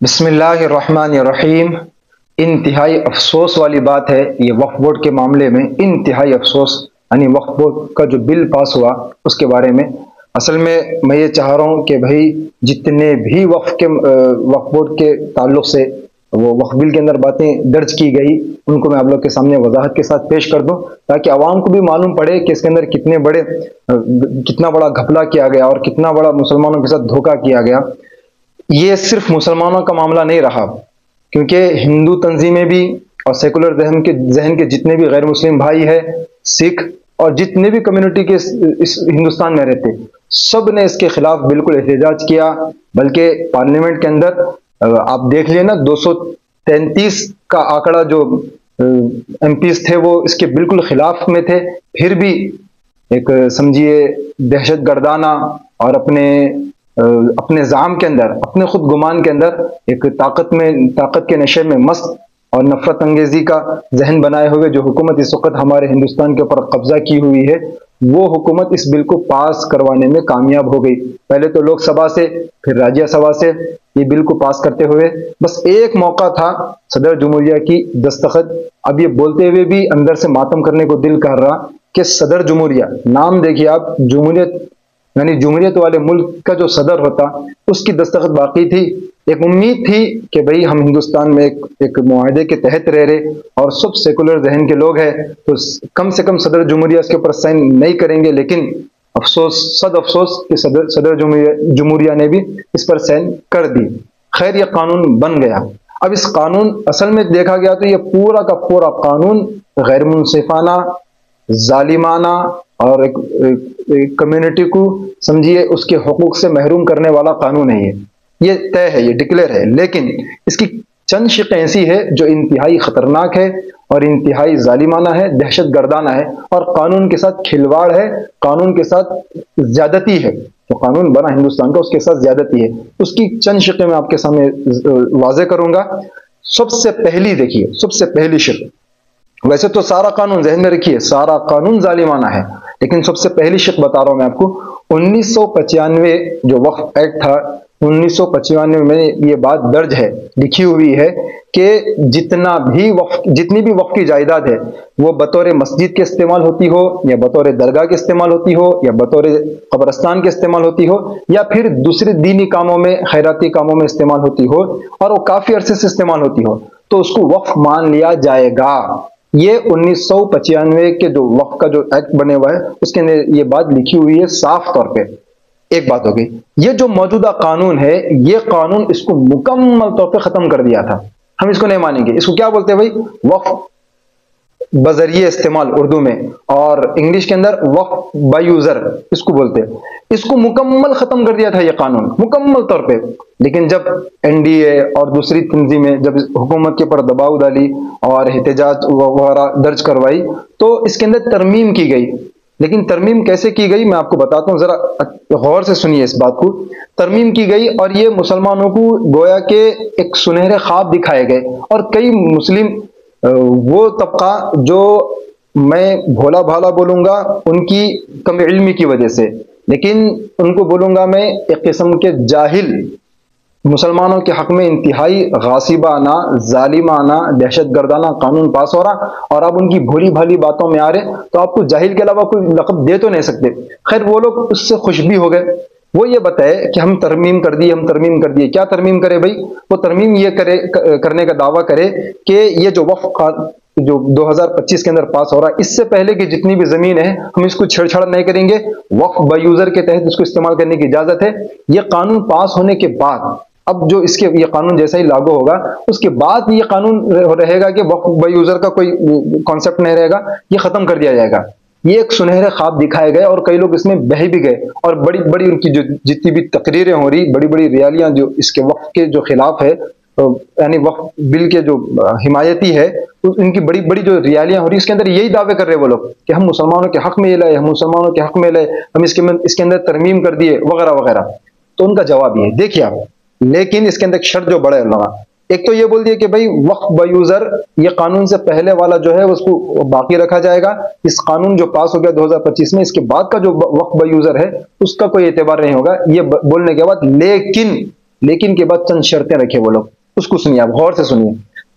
بسم اللہ الرحمن الرحیم۔ انتہائی افسوس والی بات ہے یہ وقف بورڈ کے معاملے میں، انتہائی افسوس، یعنی وقف بورڈ کا جو بل پاس ہوا اس کے بارے میں اصل میں یہ چاہ رہا ہوں کہ بھائی جتنے بھی وقف بورڈ کے تعلق سے وہ وقف بل کے اندر باتیں درج کی گئی ان کو میں آپ لوگ کے سامنے وضاحت کے ساتھ پیش کر دوں تاکہ عوام کو بھی معلوم پڑے کہ اس کے اندر کتنا بڑا گھپلہ کیا گیا اور کتنا بڑا مسلمانوں کے ساتھ دھوکہ کیا گیا۔ یہ صرف مسلمانوں کا معاملہ نہیں رہا، کیونکہ ہندو تنظیمیں بھی اور سیکولر ذہن کے جتنے بھی غیر مسلم بھائی ہیں، سکھ اور جتنے بھی کمیونٹی کے اس ہندوستان میں رہتے، سب نے اس کے خلاف بالکل احتجاج کیا۔ بلکہ پارلیمنٹ کے اندر آپ دیکھ لیں نا، 233 کا آنکڑا جو ایم پیز تھے وہ اس کے بالکل خلاف میں تھے، پھر بھی ایک سمجھیے دہشت گردانہ اور اپنے زعم کے اندر، اپنے خود گمان کے اندر ایک طاقت کے نشے میں مست اور نفرت انگیزی کا ذہن بنائے ہوئے جو حکومت اس وقت ہمارے ہندوستان کے اوپر قبضہ کی ہوئی ہے، وہ حکومت اس بل کو پاس کروانے میں کامیاب ہو گئی۔ پہلے تو لوک سبھا سے، پھر راجیہ سبھا سے یہ بل کو پاس کرتے ہوئے بس ایک موقع تھا صدر جمہوریہ کی دستخط۔ اب یہ بولتے ہوئے بھی اندر سے ماتم کرنے کو دل کر رہا کہ صدر جمہوریہ، نام دیکھیے آپ، جمہوریت یعنی جمہوریت والے ملک کا جو صدر ہوتا اس کی دستخط باقی تھی۔ ایک امید تھی کہ بھئی ہم ہندوستان میں ایک معاہدے کے تحت رہ رہے اور سب سیکولر ذہن کے لوگ ہیں تو کم سے کم صدر جمہوریہ اس کے اوپر سائن نہیں کریں گے، لیکن افسوس، صد افسوس کہ صدر جمہوریہ نے بھی اس پر سائن کر دی۔ خیر، یہ قانون بن گیا۔ اب اس قانون اصل میں دیکھا گیا تو یہ پورا کا پورا قانون غیر منصفانہ، ظالمانہ اور ایک کمیونٹی کو سمجھیے اس کے حقوق سے محروم کرنے والا قانون ہے۔ یہ طے ہے، یہ ڈکلیئر ہے، لیکن اس کی چند شقیں ایسی ہے جو انتہائی خطرناک ہے اور انتہائی ظالمانہ ہے، دہشت گردانہ ہے اور قانون کے ساتھ کھلواڑ ہے، قانون کے ساتھ زیادتی ہے۔ جو قانون بنا ہندوستان کا اس کے ساتھ زیادتی ہے۔ اس کی چند شقیں میں آپ کے سامنے واضح کروں گا۔ سب سے پہلی دیکھیے، سب سے پہلی شق، ویسے تو سارا قانون ذہن میں رکھیے، سارا قانون ظالمانہ ہے، لیکن سب سے پہلی شق بتا رہا ہوں میں آپ کو۔ 1995 جو وقف ایکٹ تھا، 1995 میں یہ بات درج ہے، لکھی ہوئی ہے کہ جتنی بھی وقف کی جائیداد ہے وہ بطور مسجد کے استعمال ہوتی ہو یا بطور درگاہ کے استعمال ہوتی ہو یا بطور قبرستان کے استعمال ہوتی ہو یا پھر دوسرے دینی کاموں میں، خیراتی کاموں میں استعمال ہوتی ہو اور وہ کافی عرصے سے استعمال ہوتی ہو تو اس کو وقف مان لیا جائے گا۔ یہ 1995 کے جو وقف کا جو ایکٹ بنے ہوا ہے اس کے اندر یہ بات لکھی ہوئی ہے صاف طور پہ۔ ایک بات ہو گئی، یہ جو موجودہ قانون ہے، یہ قانون اس کو مکمل طور پہ ختم کر دیا تھا۔ ہم اس کو نہیں مانیں گے۔ اس کو کیا بولتے ہیں بھائی؟ وقف بذریعہ استعمال اردو میں، اور انگلش کے اندر وقف بائی یوزر اس کو بولتے ہیں۔ اس کو مکمل ختم کر دیا تھا یہ قانون، مکمل طور پہ۔ لیکن جب این ڈی اے اور دوسری تنظیمیں جب حکومت کے پر دباؤ ڈالی اور احتجاج وغیرہ درج کروائی تو اس کے اندر ترمیم کی گئی۔ لیکن ترمیم کیسے کی گئی میں آپ کو بتاتا ہوں، ذرا غور سے سنیے اس بات کو۔ ترمیم کی گئی اور یہ مسلمانوں کو گویا کہ ایک سنہرے خواب دکھائے گئے، اور کئی مسلم وہ طبقہ جو میں بھولا بھالا بولوں گا ان کی کم علمی کی وجہ سے، لیکن ان کو بولوں گا میں ایک قسم کے جاہل، مسلمانوں کے حق میں انتہائی غاصبانہ، ظالمانہ، دہشت گردانہ قانون پاس ہو رہا اور آپ ان کی بھولی بھالی باتوں میں آ رہے تو آپ کو جاہل کے علاوہ کوئی لقب دے تو نہیں سکتے۔ خیر، وہ لوگ اس سے خوش بھی ہو گئے۔ وہ یہ بتائے کہ ہم ترمیم کر دیے، ہم ترمیم کر دیے۔ کیا ترمیم کرے بھائی؟ وہ ترمیم یہ کرنے کا دعویٰ کرے کہ یہ جو وقف جو 2025 کے اندر پاس ہو رہا ہے، اس سے پہلے کی جتنی بھی زمین ہے ہم اس کو چھیڑ چھاڑ نہیں کریں گے، وقف بائی یوزر کے تحت اس کو استعمال کرنے کی اجازت ہے۔ یہ قانون پاس ہونے کے بعد، اب جو اس کے یہ قانون جیسا ہی لاگو ہوگا اس کے بعد یہ قانون رہے گا کہ وقف بائی یوزر کا کوئی کانسیپٹ نہیں رہے گا، یہ ختم کر دیا جائے گا۔ یہ ایک سنہرے خواب دکھائے گئے اور کئی لوگ اس میں بہہ بھی گئے، اور بڑی بڑی ان کی جو جتنی بھی تقریریں ہو رہی، بڑی بڑی ریالیاں جو اس کے وقف کے جو خلاف ہے، یعنی وقف بل کے جو حمایتی ہے، ان کی بڑی بڑی جو ریالیاں ہو رہی، اس کے اندر یہی دعوے کر رہے وہ لوگ کہ ہم مسلمانوں کے حق میں یہ لائے، ہم مسلمانوں کے حق میں لائے، ہم اس کے اندر ترمیم کر دیے وغیرہ وغیرہ۔ تو ان کا جواب یہ ہے، دیکھیے آپ، لیکن اس کے اندر ایک شرط جو بڑا لگا۔ ایک تو یہ بول دیا کہ بھائی وقف بائی یوزر یہ قانون سے پہلے والا جو ہے اس کو باقی رکھا جائے گا، اس قانون جو پاس ہو گیا 2025 میں، اس کے بعد کا جو وقف بائی یوزر ہے اس کا کوئی اعتبار نہیں ہوگا، یہ بولنے کے بعد لیکن کے بعد چند شرطیں رکھے وہ لوگ، اس کو سنیے، آپ غور سے سنیے۔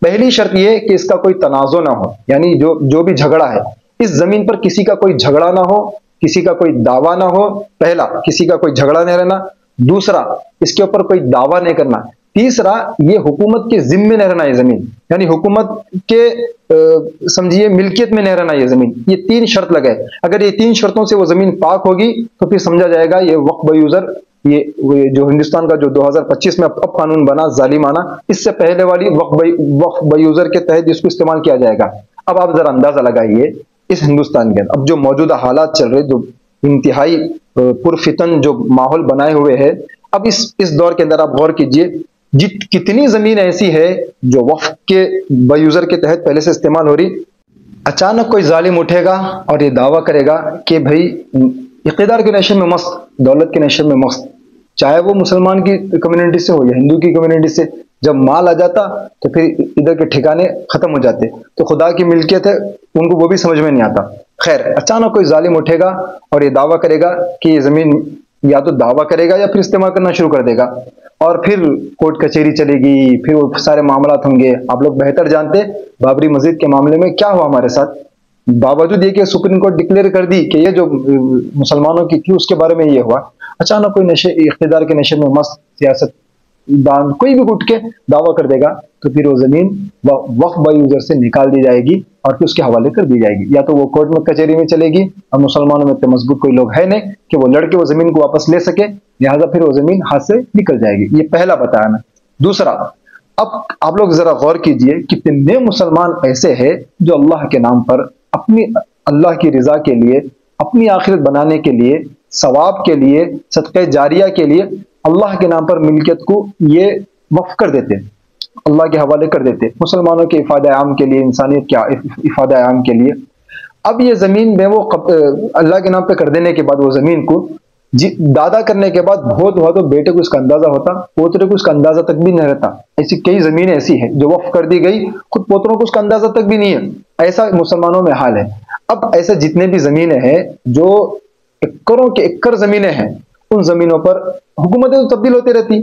پہلی شرط یہ کہ اس کا کوئی تنازع نہ ہو، یعنی جو بھی جھگڑا ہے اس زمین پر کسی کا کوئی جھگڑا نہ ہو، کسی کا کوئی دعویٰ نہ ہو۔ پہلا، کسی کا کوئی جھگڑا نہیں رہنا۔ دوسرا، اس کے اوپر کوئی دعویٰ نہیں کرنا۔ تیسرا، یہ حکومت کے ذمے نہیں رہنا یہ زمین، یعنی حکومت کے سمجھیے ملکیت میں نہیں رہنا یہ زمین۔ یہ تین شرط لگائے، اگر یہ تین شرطوں سے وہ زمین پاک ہوگی تو پھر سمجھا جائے گا یہ وقف یوزر، یہ جو ہندوستان کا جو 2025 میں اب قانون بنا ظالمانہ، اس سے پہلے والی وقف یوزر کے تحت اس کو استعمال کیا جائے گا۔ اب آپ ذرا اندازہ لگائیے اس ہندوستان کے اندر اب جو موجودہ حالات چل رہے، جو انتہائی پرفتن جو ماحول بنائے ہوئے ہیں، اب اس دور کے اندر آپ غور کیجئے کتنی زمین ایسی ہے جو وقف کے یوزر کے تحت پہلے سے استعمال ہو رہی۔ اچانک کوئی ظالم اٹھے گا اور یہ دعویٰ کرے گا کہ بھائی اقتدار کے نشے میں مست، دولت کے نشے میں مست، چاہے وہ مسلمان کی کمیونٹی سے ہو یا ہندو کی کمیونٹی سے، جب مال آ جاتا تو پھر ادھر کے ٹھکانے ختم ہو جاتے، تو خدا کی ملکیت ہے ان کو وہ بھی سمجھ میں نہیں آتا۔ خیر، اچانک کوئی ظالم اٹھے گا اور یہ دعویٰ کرے گا کہ یہ زمین، یا تو دعویٰ کرے گا یا پھر استعمال کرنا شروع کر دے گا، اور پھر کورٹ کچہری چلے گی، پھر وہ سارے معاملات ہوں گے۔ آپ لوگ بہتر جانتے بابری مسجد کے معاملے میں کیا ہوا ہمارے ساتھ، باوجود یہ کہ سپریم کورٹ ڈکلیئر کر دی کہ یہ جو مسلمانوں کی تھی اس کے بارے میں یہ ہوا، اچانک کوئی اقتدار کے نشے میں مست سیاست دان کوئی بھی اٹھ کے دعویٰ کر دے گا تو پھر وہ زمین وقف بائی یوزر سے نکال دی جائے گی اور پھر اس کے حوالے کر دی جائے گی، یا تو وہ کورٹ میں کچہری میں چلے گی، اور مسلمانوں میں اتنے مضبوط کوئی لوگ ہے نہیں کہ وہ لڑ کے وہ زمین کو واپس لے سکے، لہٰذا پھر وہ زمین ہاتھ سے نکل جائے گی۔ یہ پہلا بتایا نا۔ دوسرا، اب آپ لوگ ذرا غور کیجئے کتنے مسلمان ایسے ہیں جو اللہ کے نام پر، اپنی اللہ کی رضا کے لیے، اپنی آخرت بنانے کے لیے، ثواب کے لیے، صدقہ جاریہ کے لیے اللہ کے نام پر ملکیت کو یہ وقف کر دیتے، اللہ کے حوالے کر دیتے، مسلمانوں کے افادہ عام کے لیے، انسانیت کے افادہ عام کے لیے۔ اب یہ زمین میں وہ اللہ کے نام پہ کر دینے کے بعد وہ زمین کو دادا کرنے کے بعد بہت ہوا تو بیٹے کو اس کا اندازہ ہوتا، پوترے کو اس کا اندازہ تک بھی نہیں رہتا۔ ایسی کئی زمینیں ایسی ہیں جو وقف کر دی گئی، خود پوتروں کو اس کا اندازہ تک بھی نہیں ہے۔ ایسا مسلمانوں میں حال ہے۔ اب ایسے جتنے بھی زمینیں ہیں جو ایکڑوں کے ایکڑ زمینیں ہیں، ان زمینوں پر حکومتیں تو تبدیل ہوتی رہتی۔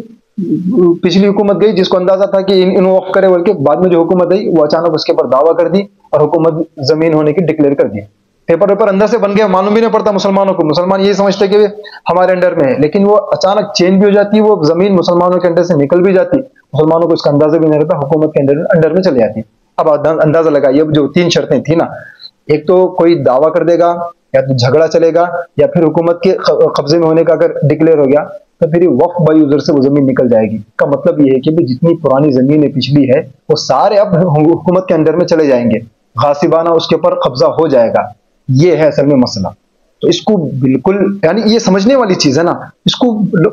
پچھلی حکومت گئی جس کو اندازہ تھا کہ ان وقف کرے بول کے، بعد میں جو حکومت آئی وہ اچانک اس کے اوپر دعویٰ کر دی اور حکومت زمین ہونے کی ڈکلیئر کر دی۔ پیپر اندر سے بن گیا، معلوم بھی نہیں پڑتا مسلمانوں کو، مسلمان یہی سمجھتے کہ ہمارے انڈر میں ہے، لیکن وہ اچانک چینج بھی ہو جاتی، وہ زمین مسلمانوں کے انڈر سے نکل بھی جاتی، مسلمانوں کو اس کا اندازہ بھی نہیں رہتا، حکومت کے انڈر میں چلی جاتی۔ اب اندازہ لگائیے، اب جو تین شرطیں تھیں نا، ایک تو کوئی دعویٰ کر دے گا، یا تو جھگڑا چلے گا، یا پھر حکومت کے قبضے میں ہونے کا اگر ڈکلیئر ہو گیا تو پھر وقف بائی یوزر سے وہ زمین نکل جائے گی۔ کا مطلب یہ ہے کہ جتنی پرانی زمینیں پچھلی ہے وہ سارے اب حکومت کے اندر میں چلے جائیں گے، غاصبانہ اس کے اوپر قبضہ ہو جائے گا۔ یہ ہے اصل میں مسئلہ۔ تو اس کو بالکل، یعنی یہ سمجھنے والی چیز ہے نا، اس کو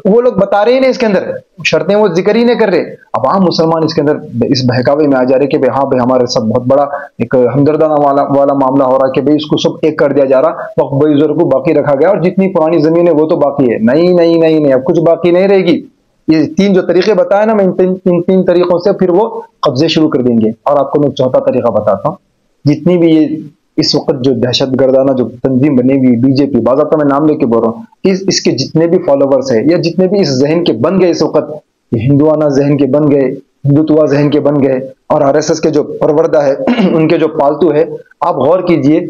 وہ لوگ بتا رہے ہیں نہیں، اس کے اندر شرطیں وہ ذکر ہی نہیں کر رہے۔ اب عام مسلمان اس کے اندر اس بہکاوے میں آ جا رہے کہ ہاں بھائی ہمارے ساتھ بہت بڑا ایک ہمدردانہ والا معاملہ ہو رہا کہ بھائی اس کو سب ایک کر دیا جا رہا، وقف بائی یوزر کو باقی رکھا گیا اور جتنی پرانی زمین ہے وہ تو باقی ہے۔ نہیں نہیں نہیں نہیں، اب کچھ باقی نہیں رہے گی۔ یہ تین جو طریقے بتائے نا، میں ان تین طریقوں سے پھر وہ قبضے شروع کر دیں گے۔ اور آپ کو میں چوتھا طریقہ بتاتا ہوں۔ جتنی بھی یہ اس وقت جو دہشت گردانہ جو تنظیم بنی ہوئی BJP، باضابطہ میں نام لے کے بول رہا ہوں، اس کے جتنے بھی فالوورز ہیں یا جتنے بھی اس ذہن کے بن گئے، اس وقت یہ ہندوانہ ذہن کے بن گئے، ہندوتوا ذہن کے بن گئے، اور RSS کے جو پروردہ ہے ان کے جو پالتو ہے، آپ غور کیجئے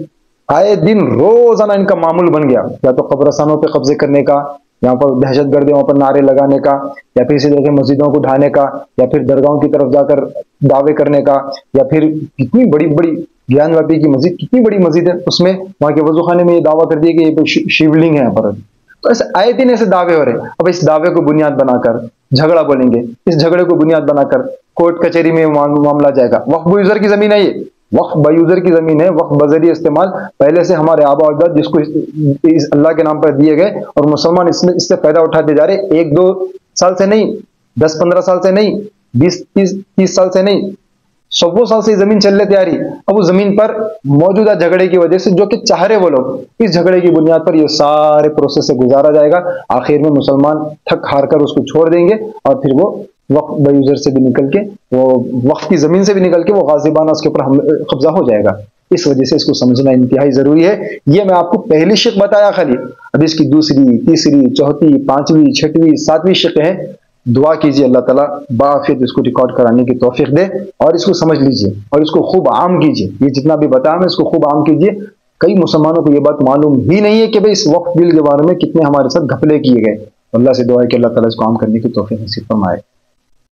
آئے دن روزانہ ان کا معمول بن گیا، یا تو قبرستانوں پہ قبضے کرنے کا، یہاں پر دہشت گردی وہاں پر نعرے لگانے کا، یا پھر اسی طرح سے مسجدوں کو ڈھانے کا، یا پھر درگاہوں کی طرف جا کر دعوے کرنے کا، یا پھر کتنی بڑی بڑی گیان واپی کی مسجد، کتنی بڑی مسجد ہے، اس میں وہاں کے وضو خانے میں یہ دعویٰ کر دیا کہ یہ شیولنگ ہے یہاں پر۔ تو ایسے آئے دن ایسے دعوے ہو رہے ہیں۔ اب اس دعوے کو بنیاد بنا کر جھگڑا بولیں گے، اس جھگڑے کو بنیاد بنا کر کورٹ کچہری میں معاملہ جائے گا۔ وقف یوزر کی زمین ہے، یہ وقف بائی یوزر کی زمین ہے، وقف بذریعہ استعمال پہلے سے ہمارے آبا و اجداد جس کو اس اللہ کے نام پر دیے گئے، اور مسلمان اس سے فائدہ اٹھاتے جا رہے، 1-2 سال سے نہیں، 10-15 سال سے نہیں، 20-30 سال سے نہیں، 100 سال سے زمین چل لیتے آ رہی۔ اب اس زمین پر موجودہ جھگڑے کی وجہ سے جو کہ چاہ رہے وہ لوگ، اس جھگڑے کی بنیاد پر یہ سارے پروسیس سے گزارا جائے گا، آخر میں مسلمان تھک ہار کر اس کو چھوڑ دیں گے، اور پھر وہ وقف بائی یوزر سے بھی نکل کے، وہ وقف کی زمین سے بھی نکل کے وہ غاصبانہ اس کے اوپر قبضہ ہو جائے گا۔ اس وجہ سے اس کو سمجھنا انتہائی ضروری ہے۔ یہ میں آپ کو پہلی شق بتایا خالی، اب اس کی دوسری، تیسری، چوتھی، پانچویں، چھٹویں، ساتویں شق ہیں، دعا کیجیے اللہ تعالیٰ بعافیت اس کو ریکارڈ کرانے کی توفیق دے، اور اس کو سمجھ لیجیے اور اس کو خوب عام کیجیے. یہ جتنا بھی بتایا میں اس کو خوب عام کیجیے. کئی مسلمانوں کو یہ بات معلوم ہی نہیں ہے کہ بھئی اس وقف بل کے بارے میں کتنے ہمارے ساتھ گھپلے کیے گئے. اللہ سے دعا ہے کہ اللہ تعالیٰ اس کو عام کرنے کی توفیق نصیب فرمائے.